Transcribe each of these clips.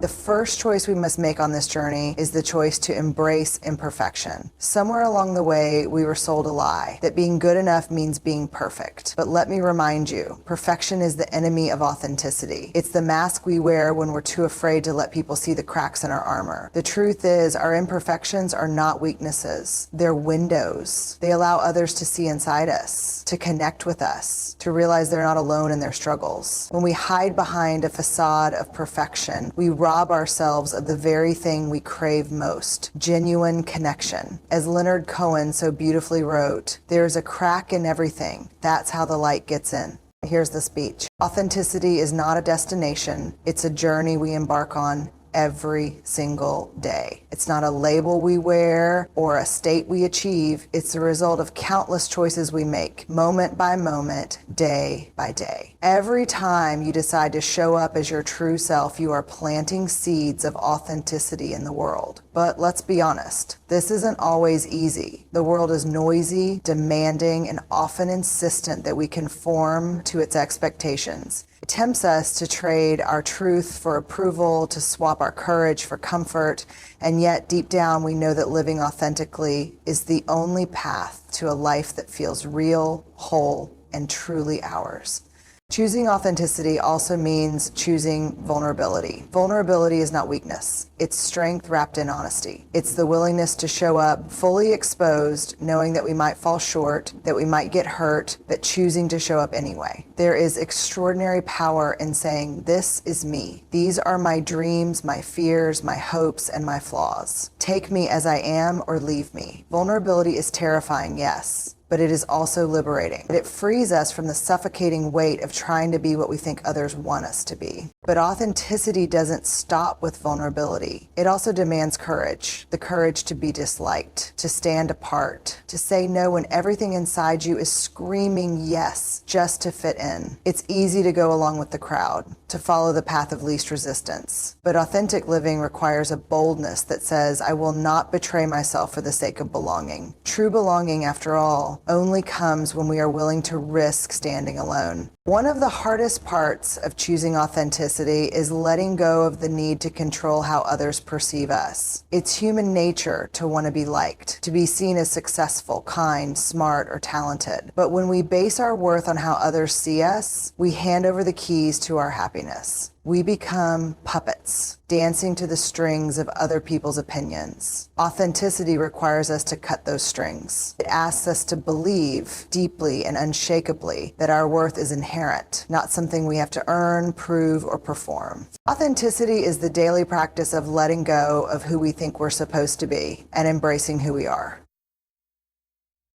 The first choice we must make on this journey is the choice to embrace imperfection. Somewhere along the way, we were sold a lie that being good enough means being perfect. But let me remind you, perfection is the enemy of authenticity. It's the mask we wear when we're too afraid to let people see the cracks in our armor. The truth is, our imperfections are not weaknesses. They're windows. They allow others to see inside us, to connect with us, to realize they're not alone in their struggles. When we hide behind a facade of perfection, we rob ourselves of the very thing we crave most, genuine connection. As Leonard Cohen so beautifully wrote, "There's a crack in everything. That's how the light gets in." Here's the speech. Authenticity is not a destination. It's a journey we embark on every single day. It's not a label we wear or a state we achieve. It's the result of countless choices we make, moment by moment, day by day. Every time you decide to show up as your true self, you are planting seeds of authenticity in the world. But let's be honest, this isn't always easy. The world is noisy, demanding, and often insistent that we conform to its expectations. It tempts us to trade our truth for approval, to swap our courage for comfort, and yet deep down we know that living authentically is the only path to a life that feels real, whole, and truly ours. Choosing authenticity also means choosing vulnerability. Vulnerability is not weakness. It's strength wrapped in honesty. It's the willingness to show up fully exposed, knowing that we might fall short, that we might get hurt, but choosing to show up anyway. There is extraordinary power in saying, "This is me. These are my dreams, my fears, my hopes, and my flaws. Take me as I am or leave me." Vulnerability is terrifying, yes, but it is also liberating. It frees us from the suffocating weight of trying to be what we think others want us to be. But authenticity doesn't stop with vulnerability. It also demands courage, the courage to be disliked, to stand apart, to say no when everything inside you is screaming yes, just to fit in. It's easy to go along with the crowd, to follow the path of least resistance. But authentic living requires a boldness that says, "I will not betray myself for the sake of belonging." True belonging, after all, only comes when we are willing to risk standing alone. One of the hardest parts of choosing authenticity is letting go of the need to control how others perceive us. It's human nature to want to be liked, to be seen as successful, kind, smart, or talented. But when we base our worth on how others see us, we hand over the keys to our happiness. We become puppets, dancing to the strings of other people's opinions. Authenticity requires us to cut those strings. It asks us to believe deeply and unshakably that our worth is inherent, not something we have to earn, prove, or perform. Authenticity is the daily practice of letting go of who we think we're supposed to be and embracing who we are.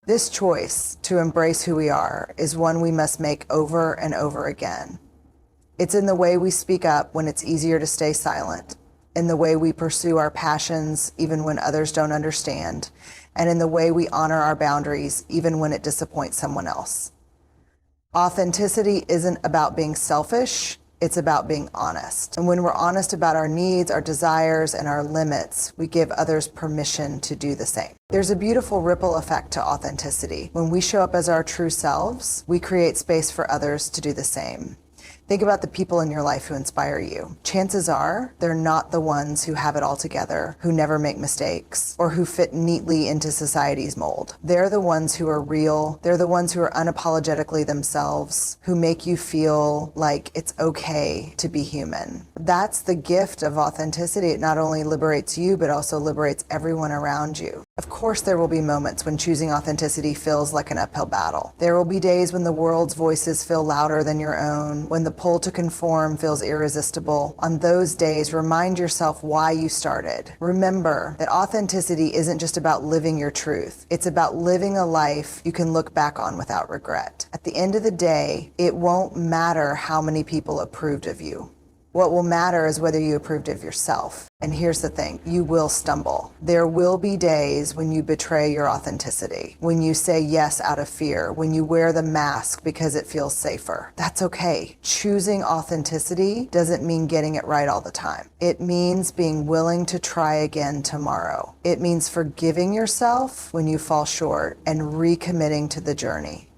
This choice to embrace who we are is one we must make over and over again. It's in the way we speak up when it's easier to stay silent, in the way we pursue our passions even when others don't understand, and in the way we honor our boundaries even when it disappoints someone else. Authenticity isn't about being selfish, it's about being honest. And when we're honest about our needs, our desires, and our limits, we give others permission to do the same. There's a beautiful ripple effect to authenticity. When we show up as our true selves, we create space for others to do the same. Think about the people in your life who inspire you. Chances are they're not the ones who have it all together, who never make mistakes, or who fit neatly into society's mold. They're the ones who are real. They're the ones who are unapologetically themselves, who make you feel like it's okay to be human. That's the gift of authenticity. It not only liberates you, but also liberates everyone around you. Of course, there will be moments when choosing authenticity feels like an uphill battle. There will be days when the world's voices feel louder than your own, when the pull to conform feels irresistible. On those days, remind yourself why you started. Remember that authenticity isn't just about living your truth. It's about living a life you can look back on without regret. At the end of the day, it won't matter how many people approved of you. What will matter is whether you approved of yourself. And here's the thing, you will stumble. There will be days when you betray your authenticity, when you say yes out of fear, when you wear the mask because it feels safer. That's okay. Choosing authenticity doesn't mean getting it right all the time. It means being willing to try again tomorrow. It means forgiving yourself when you fall short and recommitting to the journey.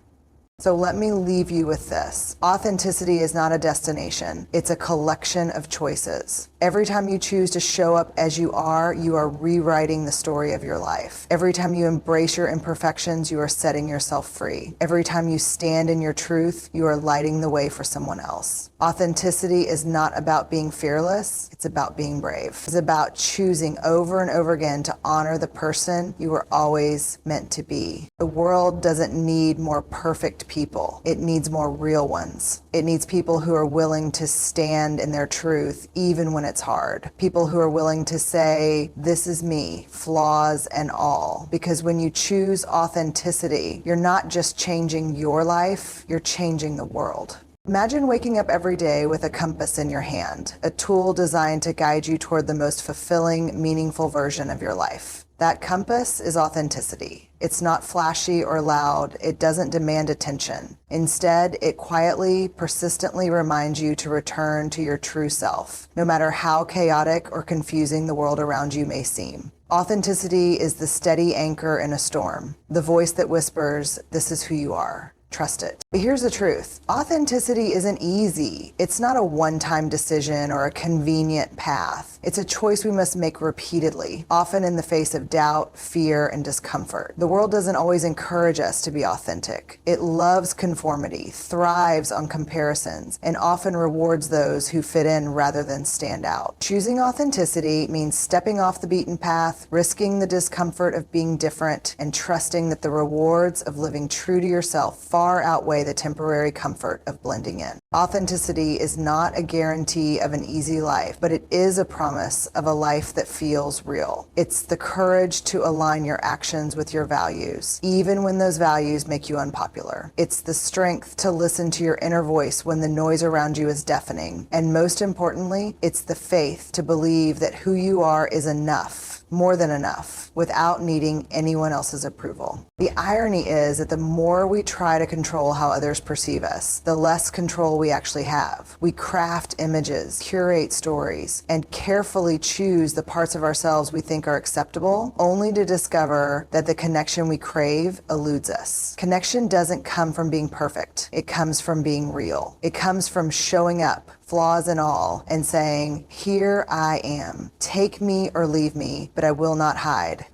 So let me leave you with this. Authenticity is not a destination. It's a collection of choices. Every time you choose to show up as you are rewriting the story of your life. Every time you embrace your imperfections, you are setting yourself free. Every time you stand in your truth, you are lighting the way for someone else. Authenticity is not about being fearless, it's about being brave. It's about choosing over and over again to honor the person you were always meant to be. The world doesn't need more perfect people. It needs more real ones. It needs people who are willing to stand in their truth even when it's hard. People who are willing to say, this is me, flaws and all. Because when you choose authenticity, you're not just changing your life, you're changing the world. Imagine waking up every day with a compass in your hand, a tool designed to guide you toward the most fulfilling, meaningful version of your life. That compass is authenticity. It's not flashy or loud. It doesn't demand attention. Instead, it quietly, persistently reminds you to return to your true self, no matter how chaotic or confusing the world around you may seem. Authenticity is the steady anchor in a storm, the voice that whispers, "This is who you are. Trust it." But here's the truth. Authenticity isn't easy. It's not a one-time decision or a convenient path. It's a choice we must make repeatedly, often in the face of doubt, fear, and discomfort. The world doesn't always encourage us to be authentic. It loves conformity, thrives on comparisons, and often rewards those who fit in rather than stand out. Choosing authenticity means stepping off the beaten path, risking the discomfort of being different, and trusting that the rewards of living true to yourself far outweigh the temporary comfort of blending in. Authenticity is not a guarantee of an easy life, but it is a promise of a life that feels real. It's the courage to align your actions with your values, even when those values make you unpopular. It's the strength to listen to your inner voice when the noise around you is deafening. And most importantly, it's the faith to believe that who you are is enough, more than enough, without needing anyone else's approval. The irony is that the more we try to control how others perceive us, the less control we actually have. We craft images, curate stories, and carefully choose the parts of ourselves we think are acceptable, only to discover that the connection we crave eludes us. Connection doesn't come from being perfect. It comes from being real. It comes from showing up, flaws and all, and saying, "Here I am. Take me or leave me, but I will not hide."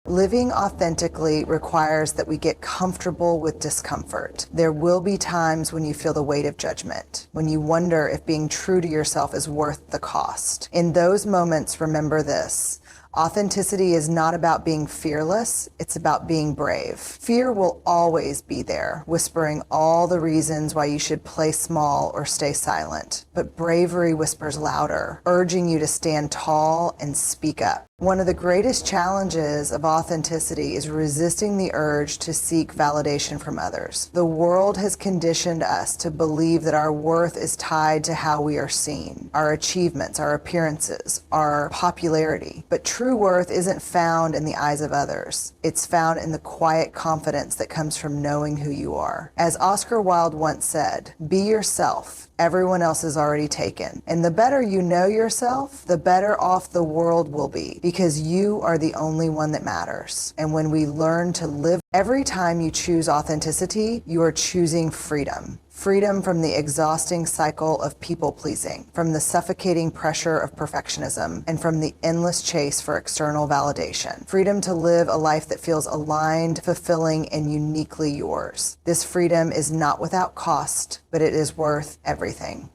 Living authentically requires that we get comfortable with discomfort. There will be times when you feel the weight of judgment, when you wonder if being true to yourself is worth the cost. In those moments, remember this. Authenticity is not about being fearless, it's about being brave. Fear will always be there, whispering all the reasons why you should play small or stay silent. But bravery whispers louder, urging you to stand tall and speak up. One of the greatest challenges of authenticity is resisting the urge to seek validation from others. The world has conditioned us to believe that our worth is tied to how we are seen, our achievements, our appearances, our popularity. But true worth isn't found in the eyes of others. It's found in the quiet confidence that comes from knowing who you are. As Oscar Wilde once said, "Be yourself. Everyone else is already taken." And the better you know yourself, the better off the world will be, because you are the only one that matters. And when we learn to live, every time you choose authenticity, you are choosing freedom. Freedom from the exhausting cycle of people-pleasing, from the suffocating pressure of perfectionism, and from the endless chase for external validation. Freedom to live a life that feels aligned, fulfilling, and uniquely yours. This freedom is not without cost, but it is worth everything.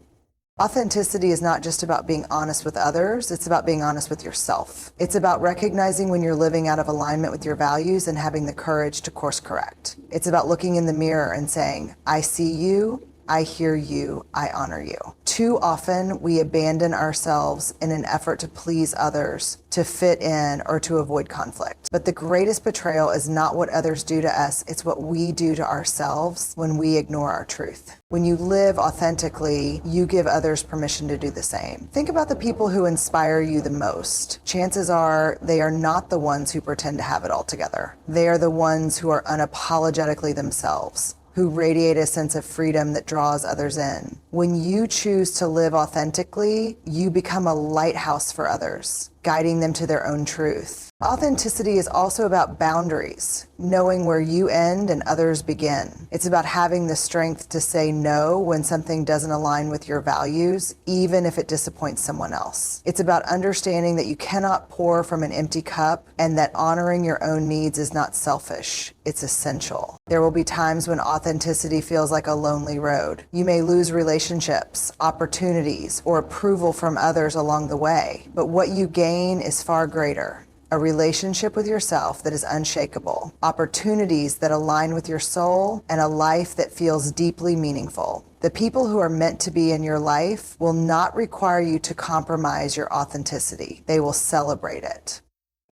Authenticity is not just about being honest with others, it's about being honest with yourself. It's about recognizing when you're living out of alignment with your values and having the courage to course correct. It's about looking in the mirror and saying, "I see you, I hear you, I honor you." Too often, we abandon ourselves in an effort to please others, to fit in, or to avoid conflict. But the greatest betrayal is not what others do to us, it's what we do to ourselves when we ignore our truth. When you live authentically, you give others permission to do the same. Think about the people who inspire you the most. Chances are they are not the ones who pretend to have it all together. They are the ones who are unapologetically themselves, who radiate a sense of freedom that draws others in. When you choose to live authentically, you become a lighthouse for others, guiding them to their own truth. Authenticity is also about boundaries, knowing where you end and others begin. It's about having the strength to say no when something doesn't align with your values, even if it disappoints someone else. It's about understanding that you cannot pour from an empty cup and that honoring your own needs is not selfish. It's essential. There will be times when authenticity feels like a lonely road. You may lose relationships, opportunities, or approval from others along the way, but what you gain is far greater. A relationship with yourself that is unshakable, opportunities that align with your soul, and a life that feels deeply meaningful. The people who are meant to be in your life will not require you to compromise your authenticity. They will celebrate it.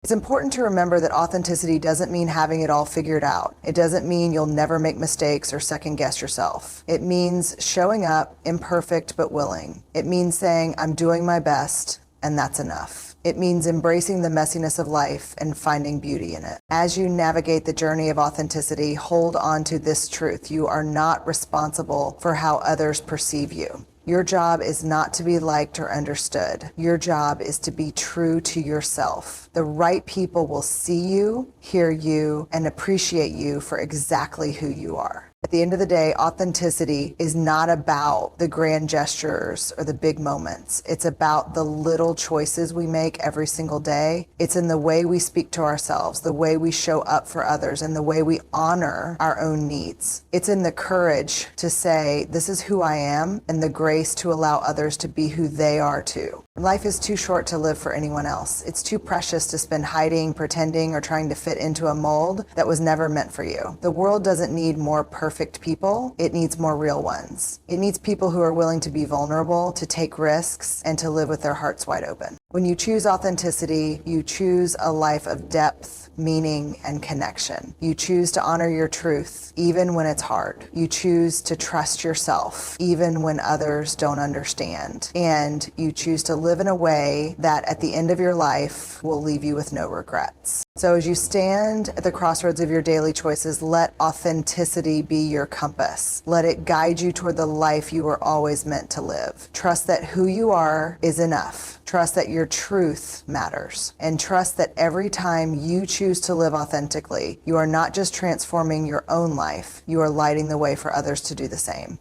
It's important to remember that authenticity doesn't mean having it all figured out. It doesn't mean you'll never make mistakes or second guess yourself. It means showing up, imperfect but willing. It means saying, I'm doing my best, and that's enough. It means embracing the messiness of life and finding beauty in it. As you navigate the journey of authenticity, hold on to this truth. You are not responsible for how others perceive you. Your job is not to be liked or understood. Your job is to be true to yourself. The right people will see you, hear you, and appreciate you for exactly who you are. At the end of the day, authenticity is not about the grand gestures or the big moments. It's about the little choices we make every single day. It's in the way we speak to ourselves, the way we show up for others, and the way we honor our own needs. It's in the courage to say, this is who I am, and the grace to allow others to be who they are too. Life is too short to live for anyone else. It's too precious to spend hiding, pretending, or trying to fit into a mold that was never meant for you. The world doesn't need more perfect people. It needs more real ones. It needs people who are willing to be vulnerable, to take risks, and to live with their hearts wide open. When you choose authenticity, you choose a life of depth, meaning, and connection. You choose to honor your truth, even when it's hard. You choose to trust yourself, even when others don't understand. And you choose to live in a way that at the end of your life will leave you with no regrets. So as you stand at the crossroads of your daily choices, let authenticity be your compass. Let it guide you toward the life you were always meant to live. Trust that who you are is enough. Trust that your truth matters. And trust that every time you choose to live authentically, you are not just transforming your own life, you are lighting the way for others to do the same.